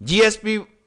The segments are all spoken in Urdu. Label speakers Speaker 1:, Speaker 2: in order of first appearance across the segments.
Speaker 1: GSP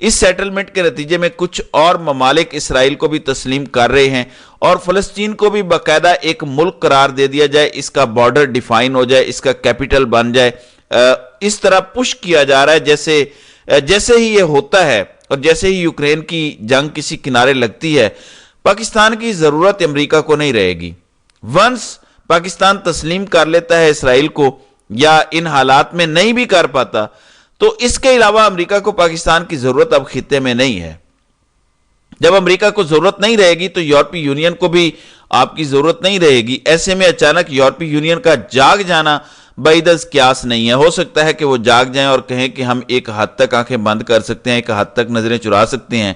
Speaker 1: اس سیٹلمنٹ کے نتیجے میں کچھ اور ممالک اسرائیل کو بھی تسلیم کر رہے ہیں اور فلسطین کو بھی باقاعدہ ایک ملک قرار دے دیا جائے، اس کا بارڈر ڈیفائن ہو جائے، اس کا کیپٹل بن جائے۔ اس طرح پش کیا جا رہا ہے جیسے ہی یہ ہوتا ہے اور جیسے ہی یوکرین کی جنگ کسی کنارے لگتی ہے، پاکستان کی ضرورت امریکہ کو نہیں رہے گی۔ ونس پاکستان تسلیم کر لیتا ہے اسرائیل کو یا ان حالات میں نہیں بھی کر پاتا، تو اس کے علاوہ امریکہ کو پاکستان کی ضرورت اب خطے میں نہیں ہے۔ جب امریکہ کو ضرورت نہیں رہے گی تو یورپی یونین کو بھی آپ کی ضرورت نہیں رہے گی۔ ایسے میں اچانک یورپی یونین کا جاگ جانا بعید از قیاس نہیں ہے۔ ہو سکتا ہے کہ وہ جاگ جائیں اور کہیں کہ ہم ایک حد تک آنکھیں بند کر سکتے ہیں، ایک حد تک نظریں چرا سکتے ہیں،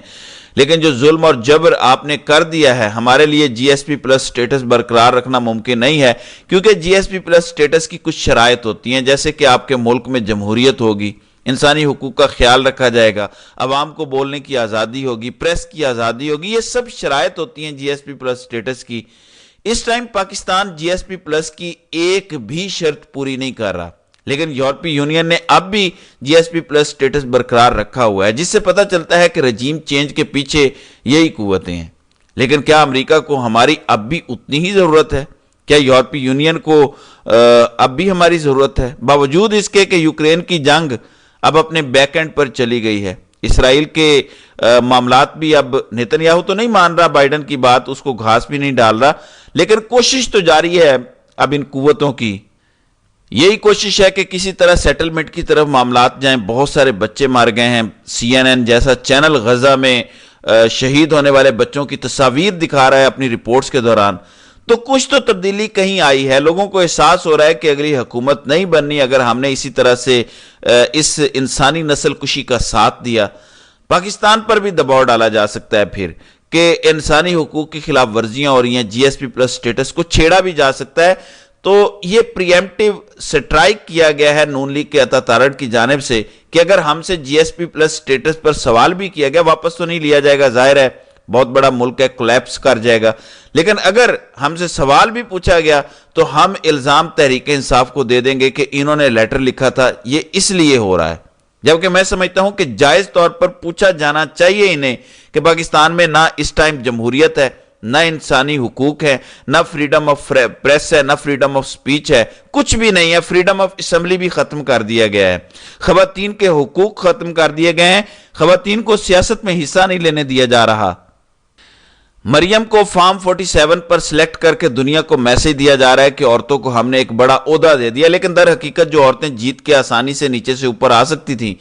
Speaker 1: لیکن جو ظلم اور جبر آپ نے کر دیا ہے، ہمارے لیے جی ایس پی پلس سٹیٹس برقرار رکھنا ممکن نہیں ہے، کیونکہ جی ایس پی پلس سٹیٹس کی کچھ شرائط ہوتی ہیں، جیسے کہ آپ کے ملک میں جمہوریت ہوگی، انسانی حقوق کا خیال رکھا جائے گا، عوام کو بولنے کی آزادی ہوگی، پریس کی آزادی ہوگی، یہ سب شرائط ہوتی ہیں جی ایس پی پلس سٹیٹس کی۔ اس ٹائم پاکستان جی ایس پی پلس کی ایک بھی شرط پوری نہیں کر رہا، لیکن یورپی یونین نے اب بھی جی ایس پی پلس سٹیٹس برقرار رکھا ہوا ہے، جس سے پتہ چلتا ہے کہ رجیم چینج کے پیچھے یہی قوتیں ہیں۔ لیکن کیا امریکہ کو ہماری اب بھی اتنی ہی ضرورت ہے؟ کیا یورپی یونین کو اب بھی ہماری ضرورت ہے؟ باوجود اس کے کہ یوکرین کی جنگ اب اپنے بیک اینڈ پر چلی گئی ہے، اسرائیل کے معاملات بھی اب نیتن یاہو تو نہیں مان رہا بائیڈن کی بات، اس کو گھاس بھی نہیں ڈال رہا، لیکن کوشش تو جاری ہے اب ان قوتوں کی۔ یہی کوشش ہے کہ کسی طرح سیٹلمنٹ کی طرف معاملات جائیں۔ بہت سارے بچے مار گئے ہیں، سی این این جیسا چینل غزہ میں شہید ہونے والے بچوں کی تصاویر دکھا رہا ہے اپنی رپورٹس کے دوران، تو کچھ تو تبدیلی کہیں آئی ہے۔ لوگوں کو احساس ہو رہا ہے کہ اگلی حکومت نہیں بننی اگر ہم نے اسی طرح سے اس انسانی نسل کشی کا ساتھ دیا۔ پاکستان پر بھی دباؤ ڈالا جا سکتا ہے پھر کہ انسانی حقوق کی خلاف ورزیاں ہو رہی ہیں، جی ایس پی پلس سٹیٹس کو چھیڑا بھی جا سکتا ہے۔ تو یہ پریمپٹیو سٹرائک کیا گیا ہے نون لیگ کے عطا تارڑ کی جانب سے کہ اگر ہم سے جی ایس پی پلس سٹیٹس پر سوال بھی کیا گیا، واپس تو نہیں لیا جائے گا، ظاہر ہے بہت بڑا ملک ہے، کولیپس کر جائے گا، لیکن اگر ہم سے سوال بھی پوچھا گیا تو ہم الزام تحریک انصاف کو دے دیں گے کہ انہوں نے لیٹر لکھا تھا، یہ اس لیے ہو رہا ہے۔ جبکہ میں سمجھتا ہوں کہ جائز طور پر پوچھا جانا چاہیے انہیں کہ پاکستان میں نہ اس ٹائم جمہوریت ہے، نہ انسانی حقوق ہے، نہ فریڈم آف پریس ہے، نہ فریڈم آف سپیچ ہے، کچھ بھی نہیں ہے۔ فریڈم آف اسمبلی بھی ختم کر دیا گیا ہے، خواتین کے حقوق ختم کر دیے گئے ہیں، خواتین کو سیاست میں حصہ نہیں لینے دیا جا رہا۔ مریم کو فارم 47 پر سلیکٹ کر کے دنیا کو میسج دیا جا رہا ہے کہ عورتوں کو ہم نے ایک بڑا عہدہ دے دیا، لیکن در حقیقت جو عورتیں جیت کے آسانی سے نیچے سے اوپر آ سکتی تھیں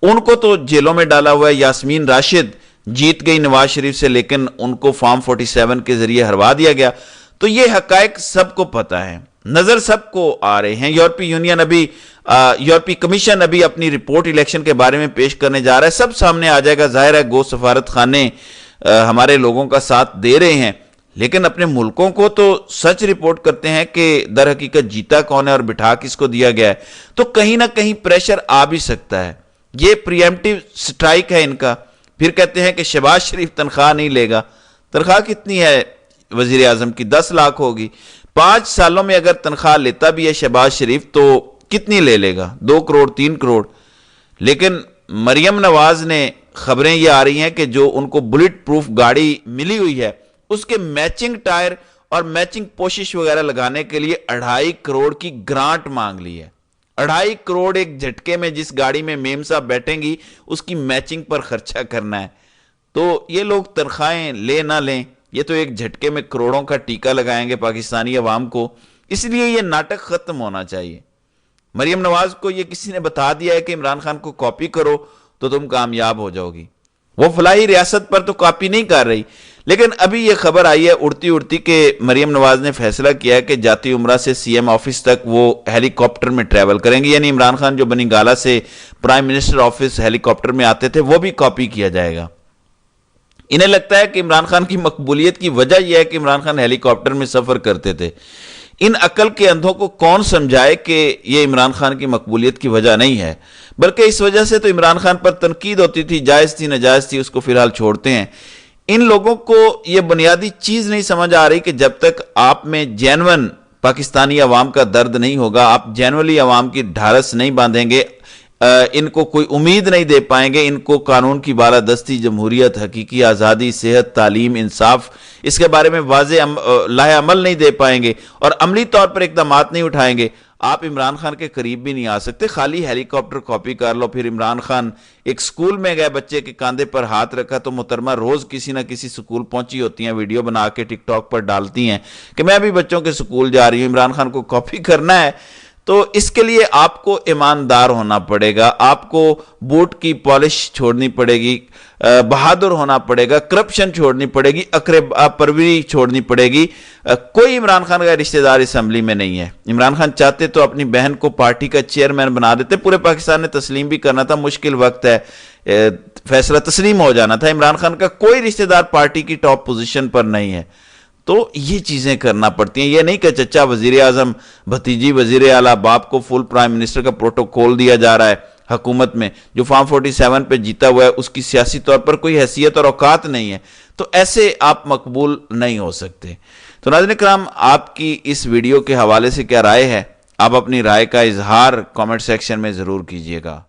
Speaker 1: ان کو تو جیلوں میں ڈالا ہوا ہے۔ یاسمین راشد جیت گئی نواز شریف سے، لیکن ان کو فارم 47 کے ذریعے ہروا دیا گیا۔ تو یہ حقائق سب کو پتہ ہے، نظر سب کو آ رہے ہیں۔ یورپی کمیشن ابھی اپنی رپورٹ الیکشن کے بارے میں پیش کرنے جا رہا ہے، سب سامنے آ جائے گا۔ ظاہر ہے گو سفارت خانے ہمارے لوگوں کا ساتھ دے رہے ہیں، لیکن اپنے ملکوں کو تو سچ رپورٹ کرتے ہیں کہ در حقیقت جیتا کون ہے اور بٹھا کس کو دیا گیا ہے۔ تو کہیں نہ کہیں پریشر آ بھی سکتا ہے، یہ پریمپٹیو سٹرائک ہے ان کا۔ پھر کہتے ہیں کہ شہباز شریف تنخواہ نہیں لے گا۔ تنخواہ کتنی ہے وزیر اعظم کی؟ 10 لاکھ ہوگی۔ 5 سالوں میں اگر تنخواہ لیتا بھی ہے شہباز شریف تو کتنی لے گا؟ 2 کروڑ 3 کروڑ۔ لیکن مریم نواز نے خبریں یہ آ رہی ہیں کہ جو ان کو بلٹ پروف گاڑی ملی ہوئی ہے اس کے میچنگ ٹائر اور میچنگ پوشش وغیرہ لگانے کے لیے 2.5 کروڑ کی گرانٹ مانگ لی ہے۔ 2.5 کروڑ ایک جھٹکے میں جس گاڑی میں میم صاحب بیٹھیں گی اس کی میچنگ پر خرچہ کرنا ہے۔ تو یہ لوگ تنخواہیں لے نہ لیں، یہ تو ایک جھٹکے میں کروڑوں کا ٹیکہ لگائیں گے پاکستانی عوام کو۔ اس لیے یہ ناٹک ختم ہونا چاہیے۔ مریم نواز کو یہ کسی نے بتا دیا ہے کہ عمران خان کو کاپی کرو تو تم کامیاب ہو جاؤ گی۔ وہ فلاحی ریاست پر تو کاپی نہیں کر رہی، لیکن ابھی یہ خبر آئی ہے اڑتی اڑتی کہ مریم نواز نے فیصلہ کیا ہے کہ جاتی عمرہ سے سی ایم آفس تک وہ ہیلی کاپٹر میں ٹریول کریں گے، یعنی عمران خان جو بنی گالہ سے پرائم منسٹر آفس ہیلی کاپٹر میں آتے تھے وہ بھی کاپی کیا جائے گا۔ انہیں لگتا ہے کہ عمران خان کی مقبولیت کی وجہ یہ ہے کہ عمران خان ہیلی کاپٹر میں سفر کرتے تھے۔ ان عقل کے اندھوں کو کون سمجھائے کہ یہ عمران خان کی مقبولیت کی وجہ نہیں ہے، بلکہ اس وجہ سے تو عمران خان پر تنقید ہوتی تھی، جائز تھی ناجائز تھی، اس کو فی الحال چھوڑتے ہیں۔ ان لوگوں کو یہ بنیادی چیز نہیں سمجھ آ رہی کہ جب تک آپ میں جینون پاکستانی عوام کا درد نہیں ہوگا، آپ جینولی عوام کی ڈھارس نہیں باندھیں گے، ان کو کوئی امید نہیں دے پائیں گے، ان کو قانون کی بالادستی، جمہوریت، حقیقی آزادی، صحت، تعلیم، انصاف، اس کے بارے میں واضح لاہ عمل نہیں دے پائیں گے اور عملی طور پر اقدامات نہیں اٹھائیں گے، آپ عمران خان کے قریب بھی نہیں آ سکتے۔ خالی ہیلی کاپٹر کاپی کر لو، پھر عمران خان ایک سکول میں گئے، بچے کے کاندھے پر ہاتھ رکھا تو محترمہ روز کسی نہ کسی سکول پہنچی ہوتی ہیں، ویڈیو بنا کے ٹک ٹاک پر ڈالتی ہیں کہ میں بھی بچوں کے سکول جا رہی ہوں۔ عمران خان کو کاپی کرنا ہے تو اس کے لیے آپ کو ایماندار ہونا پڑے گا، آپ کو بوٹ کی پالش چھوڑنی پڑے گی، بہادر ہونا پڑے گا، کرپشن چھوڑنی پڑے گی، اقربا پروری چھوڑنی پڑے گی۔ کوئی عمران خان کا رشتہ دار اسمبلی میں نہیں ہے۔ عمران خان چاہتے تو اپنی بہن کو پارٹی کا چیئرمین بنا دیتے، پورے پاکستان نے تسلیم بھی کرنا تھا، مشکل وقت ہے، فیصلہ تسلیم ہو جانا تھا۔ عمران خان کا کوئی رشتہ دار پارٹی کی ٹاپ پوزیشن پر نہیں ہے، تو یہ چیزیں کرنا پڑتی ہیں۔ یہ نہیں کہ چچا وزیر اعظم، بھتیجی وزیر اعلیٰ، باپ کو فل پرائم منسٹر کا پروٹوکول دیا جا رہا ہے حکومت میں، جو فارم 47 پہ جیتا ہوا ہے، اس کی سیاسی طور پر کوئی حیثیت اور اوقات نہیں ہے، تو ایسے آپ مقبول نہیں ہو سکتے۔ تو ناظرین کرام، آپ کی اس ویڈیو کے حوالے سے کیا رائے ہے؟ آپ اپنی رائے کا اظہار کامنٹ سیکشن میں ضرور کیجیے گا۔